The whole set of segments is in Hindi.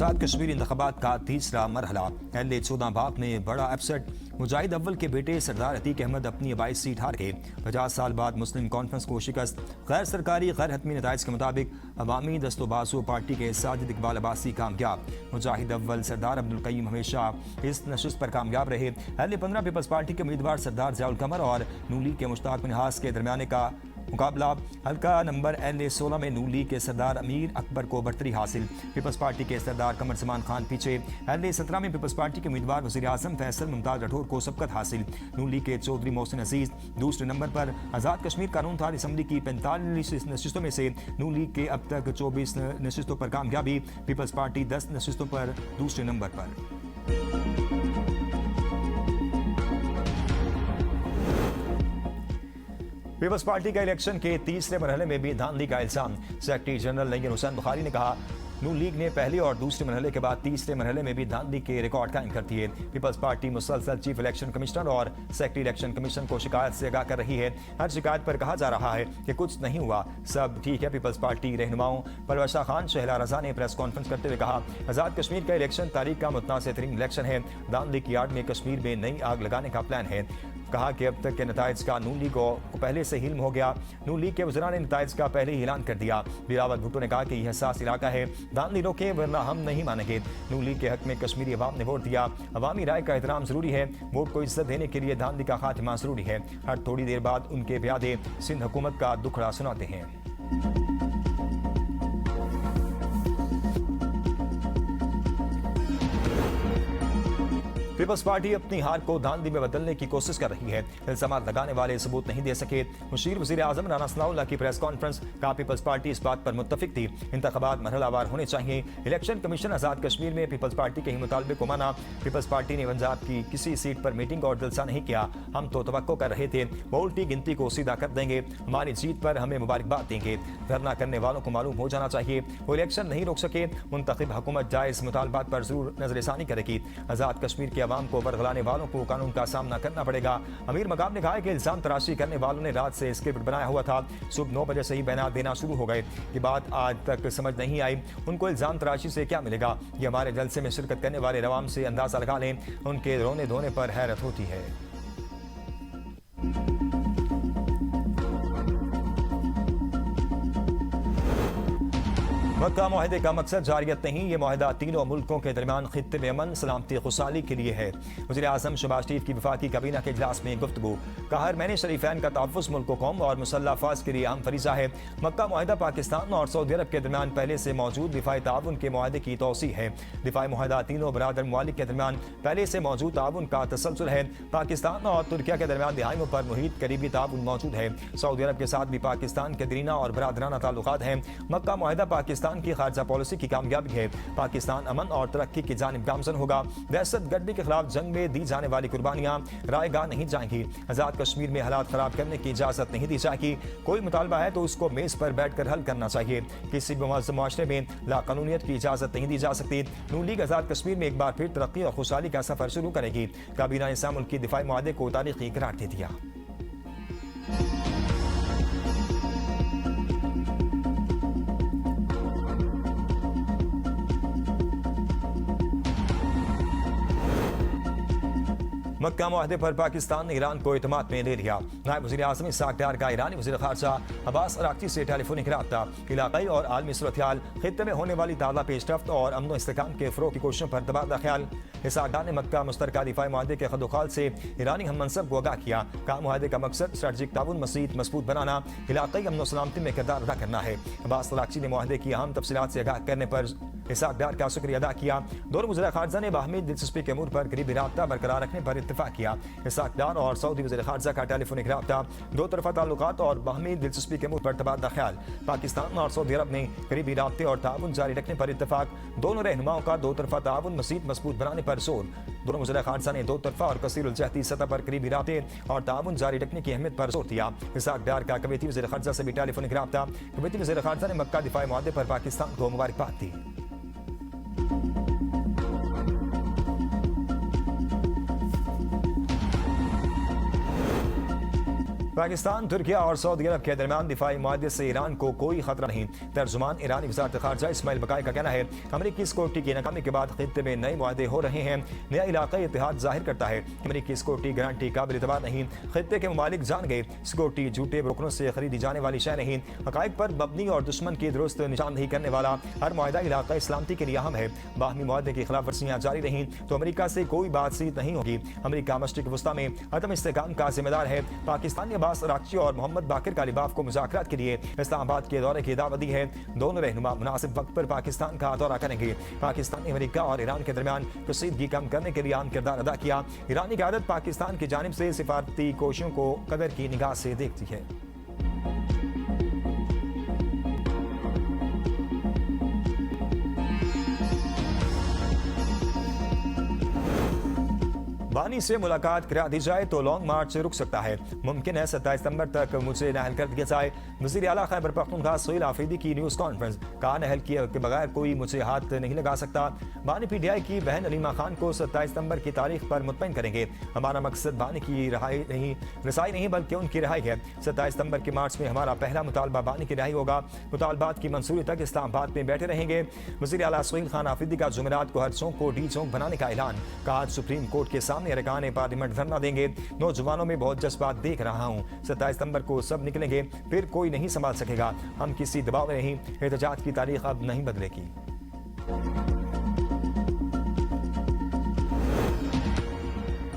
आज़ाद कश्मीर इंतखाबात का तीसरा मरहला। LA-14 बाग में बड़ा अपसेट। मुजाहिद अव्वल के बेटे सरदार अतीक अहमद अपनी 22 सीट हार के 50 साल बाद मुस्लिम कॉन्फ्रेंस को शिकस्त। गैर सरकारी गैर हतमी नताइज के मुताबिक अवामी दस्तोबाजू पार्टी के साजिद इकबाल अब्बासी कामयाब। मुजाहिद अव्वल सरदार अब्दुल कय्यूम हमेशा इस नशिस्त पर कामयाब रहे। LA-15 पीपल्स पार्टी के उम्मीदवार सरदार ज़ियाउल कमर और नून लीग के मुश्ताक मिनहास के दरमियान का मुकाबला। हल्का नंबर LA-16 में नून लीग के सरदार अमीर अकबर को बरतरी हासिल। पीपल्स पार्टी के सरदार कमर समान खान पीछे। LA-17 में पीपल्स पार्टी के उम्मीदवार वज़ीर आज़म फैसल मुमताज़ राठौर को सबकत हासिल। नून लीग के चौधरी मोहसिन अजीज दूसरे नंबर पर। आज़ाद कश्मीर कानून थार असम्बली की 45 नशिस्तों में से नून लीग के अब तक 24 नशिस्तों पर कामयाबी। पीपल्स पार्टी 10 नशिस्तों पर दूसरे नंबर पर। पीपल्स पार्टी का इलेक्शन के तीसरे मरहले में भी धांधली का इल्जाम। सेक्रेटरी जनरल नय्यर हुसैन बुखारी ने कहा, नून लीग ने पहले और दूसरे मरहले के बाद तीसरे मरहले में भी धांधली के रिकॉर्ड कायम कर दिए। पीपल्स पार्टी मुसलसल चीफ इलेक्शन कमिश्नर और सेक्रेटरी इलेक्शन कमीशन को शिकायत से आगाह कर रही है। हर शिकायत पर कहा जा रहा है कि कुछ नहीं हुआ, सब ठीक है। पीपल्स पार्टी रहनुमाओं परवशा खान शहला रजा ने प्रेस कॉन्फ्रेंस करते हुए कहा, आज़ाद कश्मीर का इलेक्शन तारीख का मुतनाज़ तरीन इलेक्शन है। धांधली की आड़ में कश्मीर में नई आग लगाने का प्लान है। कहा कि अब तक के नताइज का नून लीग को पहले से इल्म हो गया। नून लीग के वज़रा ने नताइज का पहले ही ऐलान कर दिया। बिलावल भुट्टो ने कहा कि यह हसास इलाका है, धांधली रोकें वरना हम नहीं मानेंगे। नून लीग के हक में कश्मीरी अवाम ने वोट दिया। अवामी राय का एहतराम जरूरी है। वोट को इज्जत देने के लिए धांधली का खात्मा जरूरी है। हर थोड़ी देर बाद उनके प्यादे सिंध हुकूमत का दुखड़ा सुनाते हैं। पीपल्स पार्टी अपनी हार को धांधली में बदलने की कोशिश कर रही है। इल्जाम लगाने वाले सबूत नहीं दे सके। मुशीर वज़ीर आज़म राना सनाउल्लाह की प्रेस कॉन्फ्रेंस। कहा, पीपल्स पार्टी इस बात पर मुत्तफिक थी, इंतखाबात मरहलावार होने चाहिए। इलेक्शन कमीशन आज़ाद कश्मीर में पीपल्स पार्टी के ही मुतालबे को माना। पीपल्स पार्टी ने पंजाब की किसी सीट पर मीटिंग और जलसा नहीं किया। हम तो तवक्को कर रहे थे वोट की गिनती को सीधा कर देंगे, हमारी जीत पर हमें मुबारकबाद देंगे। धरना करने वालों को मालूम हो जाना चाहिए वो इलेक्शन नहीं रोक सके। मुंतखब हुकूमत जायज़ मुतालबात पर जरूर नजरसानी करेगी। आज़ाद कश्मीर के अवाम को बरगलाने वालों को कानून का सामना करना पड़ेगा। अमीर मकाम ने कहा कि इल्जाम तराशी करने वालों ने रात से स्क्रिप्ट बनाया हुआ था। सुबह 9 बजे से ही बयान देना शुरू हो गए। ये बात आज तक समझ नहीं आई। उनको इल्जाम तराशी से क्या मिलेगा? ये हमारे जलसे में शिरकत करने वाले रवाम से अंदाजा लगा लें। उनके रोने धोने पर हैरत होती है। मक्का मुआहदे का मकसद जारियत नहीं, ये मुआहदा तीनों मुल्कों के दरमियान खित्ते में अमन सलामती खुशहाली के लिए है। वज़ीर आज़म शहबाज शरीफ की वफाकी काबीना के इजलास में गुफ्तगू। कहा, मैंने शरीफैन का तहफ़्फ़ुज़ मुल्क कौम और मुसल्लह अफ़वाज के लिए अहम फरीज़ा है। मक्का मुआहदा पाकिस्तान और सऊदी अरब के दरमियान पहले से मौजूद दिफाई ताउन के मुआहदे की तौसी है। दिफाई मुआहदा तीनों बरादर ममालिक के दरमियान पहले से मौजूद ताउन का तसलसल है। पाकिस्तान और तुर्किया के दरमियान दिहाइयों पर मुहित करीबी ताउन मौजूद है। सऊदी अरब के साथ भी पाकिस्तान के दरीना और बरादराना ताल्लुकात हैं। मक्का मुआहदा पाकिस्तान की खारजा पॉलिसी की कामयाबी है। पाकिस्तान अमन और तरक्की की जानिब गामजन होगा। दहशत गर्दी के खिलाफ जंग में दी जाने वाली कुर्बानियां रायगा नहीं जाएंगी। आज़ाद कश्मीर में हालात खराब करने की इजाजत नहीं दी जाएगी। कोई मुतालबा है तो उसको मेज पर बैठकर हल करना चाहिए। किसी भी मुआशरे में लाकानूनियत की इजाजत नहीं दी जा सकती। नून लीग आज़ाद कश्मीर में एक बार फिर तरक्की और खुशहाली का सफर शुरू करेगी। काबीना ने मुल्क की दिफाई मुआहदे को तारीखी करार दे दिया। मक्का मुआहदे पर पाकिस्तान ने ईरान को एतमाद में ले लिया। नायब वज़ीर आज़म इसहाक डार का ईरानी वज़ीर ख़ारजा अब्बास अराग़ची से टेलीफोनिक रब्ता। इलाक़ाई और आलमी सूरत-ए-हाल, ख़ित्ते में होने वाली ताज़ा पेशरफ्त और अमन व इस्तेहकाम के फ़रोग़ की कोशिशों पर तबादला ख्याल। इसहाक डार ने मक्का मुश्तरका दिफाई मुआहदे के खदोखाल से ईरानी हम मनसब को आगाह किया। कहा, मुआहदे का मकसद स्ट्रेटजिक ताउन मज़ीद मज़बूत बनाना, इलाक़ाई अमन व सलामती में किरदार अदा करना है। अब्बास अराग़ची ने मुआहदे की अहम तफसीलात से आगाह करने पर इसहाक डार का शुक्रिया अदा किया। दोनों वज़ीर ख़ारजा ने बाहमी दिलचस्पी के अमूर पर करीबी राब्ता बरकरार रखने पर इत्तेफाक किया। इसहाक डार और सऊदी वज़ीर ख़ारजा का टेलीफोनिक राब्ता, दो तरफ़ा ताल्लुकात और बाहमी दिलचस्पी के अमूर पर तबादला ख्याल। पाकिस्तान और सऊदी अरब ने करीबी राब्ते और ताउन जारी रखने पर इत्तेफाक। दोनों रहनुमाओं का दो तरफ़ा ताउन मज़ीद मज़बूत बनाने पर जोर। दोनों वज़ीर ख़ारजा ने दो तरफ़ा और कसीरुल जहती सतह पर करीबी राब्ते और ताउन जारी रखने की अहमियत पर जोर दिया। इसहाक डार का कुवैती वज़ीर ख़ारजा से भी टेलीफोनिक राब्ता। कुवैती वज़ीर ख़ारजा ने मक्का दिफाई मुआहदे पर पाकिस्तान को मुबारकबाद दी। पाकिस्तान, तुर्किया और सऊदी अरब के दरमियान दिफाई मुआहदे से ईरान को कोई खतरा नहीं। तर्जुमान ईरानी वज़ारत ख़ारजा इस्माइल बकाई का कहना है, अमरीकी सिक्योरिटी की नाकामी के बाद खित्ते में नए मुआहदे हो रहे हैं। नया इलाक़ाई इत्तेहाद जाहिर करता है अमरीकी सिक्योरिटी गारंटी काबिल एतबार नहीं। खित्ते के ममालिक जान गए सिक्योरिटी झूठे ब्रोकरों से खरीदी जाने वाली शय नहीं। हक़ाइक़ पर मबनी और दुश्मन की दुरुस्त निशानदही करने वाला हर मुआहदा इलाक़ाई सलामती के लिए अहम है। बाहमी मुआहदे की खिलाफ वर्जियाँ जारी रहीं तो अमरीका से कोई बातचीत नहीं होगी। अमरीका मशरिक़ वस्ता में अदम इस्तेहकाम का जिम्मेदार है। पाकिस्तान ने अब्बास अराग़ची और मोहम्मद बाकिर कालिबाफ को मुज़ाकरात के लिए इस्लामाबाद के दौरे की दावत दी है। दोनों रहनुमा मुनासिब वक्त पर पाकिस्तान का दौरा करेंगे। पाकिस्तान ने अमेरिका और ईरान के दरमियान कशीदगी कम करने के लिए अहम किरदार अदा किया। ईरानी क़यादत पाकिस्तान की जानिब से सिफारती कोशिशों को कदर की निगाह से देखती है। बानी से मुलाकात करा दी जाए तो लॉन्ग मार्च से रुक सकता है। मुमकिन है 27 सितंबर तक मुझे नहल कर दिया जाए। वज़ीर आला खैबर पख्तूनख्वा सोहेल आफरीदी की न्यूज़ कॉन्फ्रेंस, कहा नहल किए के बगैर कोई मुझे हाथ नहीं लगा सकता। बानी PTI की बहन अलीमा खान को 27 सितंबर की तारीख पर मुतमईन करेंगे। हमारा मकसद बानी की रसाई नहीं बल्कि उनकी रिहाई है। 27 सितंबर के मार्च में हमारा पहला मुतालबा बानी की रिहाई होगा। मुतालबात की मंजूरी तक इस्लामाबाद में बैठे रहेंगे। वज़ीर आला सोहेल खान आफरीदी का जुमेरात को हर चौक को डी चौक बनाने का ऐलान, कहा सुप्रीम कोर्ट के सामने अरकान पार्लियामेंट धरना देंगे। नौजवानों में बहुत जज्बात देख रहा हूँ। 27 सितंबर को सब निकलेंगे, फिर कोई नहीं संभाल सकेगा। हम किसी दबाव में नहीं। एहतजाज की तारीख अब नहीं बदलेगी।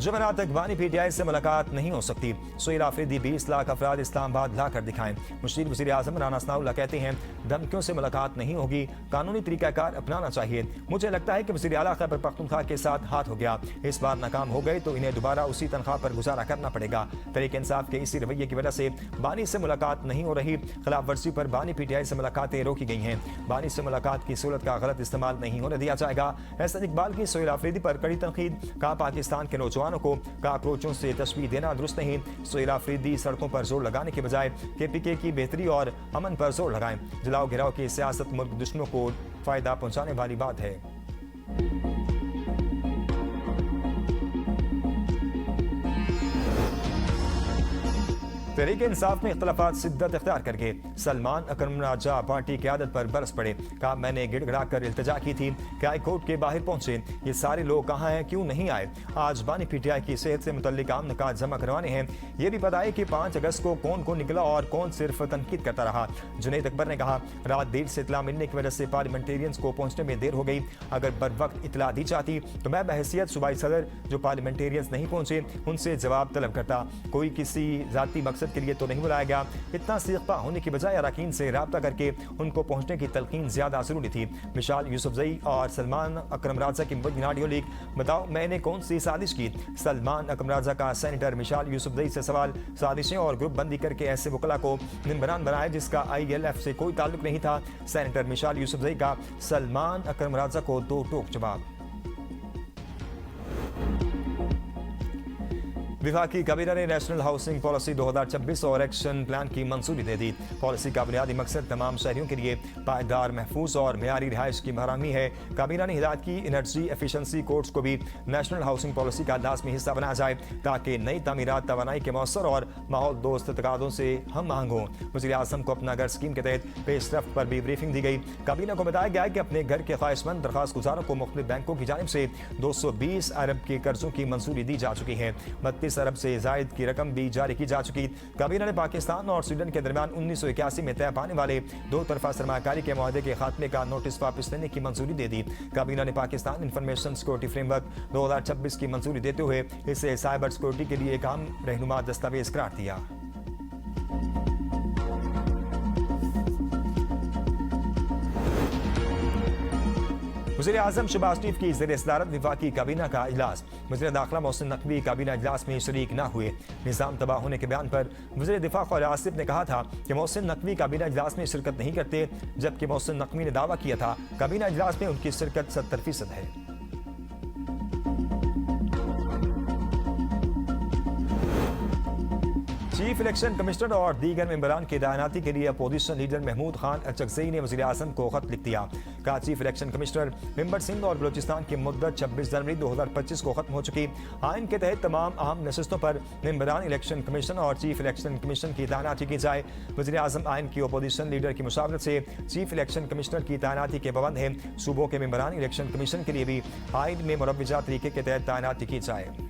जुमेरात तक बानी PTI से मुलाकात नहीं हो सकती। सोहेल आफरीदी 20 लाख अफराद इस्लामाबाद लाकर दिखाएं। मुशीर वज़ीर आज़म राना सनाउल्लाह कहते हैं धमकियों से मुलाकात नहीं होगी, कानूनी तरीक़ाकार अपनाना चाहिए। मुझे लगता है कि वज़ीर आला खैबर पख्तूनख्वा के साथ हाथ हो गया। इस बार नाकाम हो गए तो इन्हें दोबारा उसी तनख्वाह पर गुजारा करना पड़ेगा। तहरीक इंसाफ के इसी रवैये की वजह से बानी से मुलाकात नहीं हो रही। खिलाफ वर्जी पर बानी PTI से मुलाकातें रोकी गई हैं। बानी से मुलाकात की सूरत का गलत इस्तेमाल नहीं होने दिया जाएगा। एहसन इकबाल की सोहेल आफरीदी पर कड़ी तनकीद, कहा पाकिस्तान के नौजवानों को काकरोचों से तशबीह देना दुरुस्त नहीं। सोहेल आफरीदी सड़कों पर जोर लगाने के बजाय KPK की बेहतरी और अमन पर जोर लगाएं। जलाओ गिराओ की सियासत मुल्क दुश्मनों को फायदा पहुंचाने वाली बात है। तहरीक इंसाफ में इख्तलाफात शिद्दत इख्तियार करके सलमान अकरम राजा पार्टी क़यादत पर बरस पड़े। कहा मैंने गिड़गिड़ा कर इल्तिजा की थी कि हाई कोर्ट के बाहर पहुंचे, ये सारे लोग कहाँ हैं, क्यों नहीं आए। आज बानी PTI की सेहत से मुतल्लिक आम निकात जमा करवाने हैं। ये भी पता है कि 5 अगस्त को कौन कौन निकला और कौन सिर्फ तनकीद करता रहा। जुनैद अकबर ने कहा रात देर से इतला मिलने की वजह से पार्लियामेंटेरियंस को पहुंचने में देर हो गई। अगर बर वक्त इतला दी जाती तो मैं बहैसियत सूबाई सदर जो पार्लियामेंटेरियंस नहीं पहुंचे उनसे जवाब तलब करता। कोई किसी जाती मकसद के लिए तो नहीं बुलाया गया। इतना सीखपा होने की बजाय अरकान से राब्ता करके उनको पहुंचने की तलकीन ज्यादा जरूरी थी। मिशाल यूसुफजई और सलमान अकरम राजा की मुबैना ऑडियो लीक, बताओ मैंने कौन सी साजिश की। सलमान अकरम राजा का सेनेटर मिशाल यूसुफजई से सवाल, साजिशें और ग्रुप बंदी करके ऐसे वकला को निम्बरान बनाया जिसका ILF से कोई ताल्लुक नहीं था। सेनेटर मिशाल यूसुफजई का सलमान अकरम राजा को दो टोक जवाब। विभागीय काबीना ने नेशनल हाउसिंग पॉलिसी 2026 और एक्शन प्लान की मंजूरी दे दी। पॉलिसी का बुनियादी मकसद तमाम शहरियों के लिए पायदार, महफूज और मेयारी रिहाइश की फराहमी है। काबीना ने हिदायत की एनर्जी एफिशिएंसी कोर्स को भी नेशनल हाउसिंग पॉलिसी का लाज़मी हिस्सा बनाया जाए ताकि नई तामीरात तवानाई के मौसर और माहौल दोस्त तकादों से हम आहंग हों। वज़ीर आज़म को अपना घर स्कीम के तहत पेशरफ्त पर भी ब्रीफिंग दी गई। काबीना को बताया गया कि अपने घर के ख्वाहिशमंद दरख्वास्त गुजारों को मुख्तलिफ बैंकों की जानिब से 220 अरब के कर्जों की मंजूरी दी जा चुकी है। 32 अरब से जायद की रकम भी जारी की जा चुकी। काबीना ने पाकिस्तान और स्वीडन के दरमियान 1981 में तय पाने वाले 2 तरफा सरमाकारी के मुआहदे के खात्मे का नोटिस वापस लेने की मंजूरी दे दी। काबीना ने पाकिस्तान इंफॉर्मेशन सिक्योरिटी फ्रेमवर्क 2026 की मंजूरी देते हुए इसे साइबर सिक्योरिटी के लिए एक अहम रहनुमा दस्तावेज करार दिया। वज़ीर आज़म शहबाज शरीफ की ज़ेर सदारत वफाकी काबीना का इजलास। वज़ीर दाखिला मोहसिन नकवी काबीना इजलास में शरीक न हुए। निज़ाम तबाह होने के बयान पर वज़ीर दिफा ख्वाजा आसिफ ने कहा था कि मोहसिन नकवी काबीना इजलास में शिरकत नहीं करते, जबकि मोहसिन नकवी ने दावा किया था काबीना इजलास में उनकी शिरकत 70% है। चीफ इलेक्शन कमिश्नर और दीगर मेंबरान की तैनाती के लिए अपोजिशन लीडर महमूद खान अचकजई ने वज़ीर आज़म को खत लिख दिया। कहा chief election commissioner member Sindh और बलूचिस्तान की मुद्दत 26 जनवरी 2025 को खत्म हो चुकी। आइन के तहत तमाम अहम नशिस्तों पर मेंबरान इलेक्शन कमीशन और चीफ इलेक्शन कमीशन की तैनाती की जाए। वज़ीर आज़म आइन की अपोजिशन लीडर की मुशावरत से चीफ इलेक्शन कमिश्नर की तैनाती के पाबंद है। सूबों के मेंबरान इलेक्शन कमीशन के लिए भी आइन में मुरव्वजा तरीके के तहत तैनाती की जाए।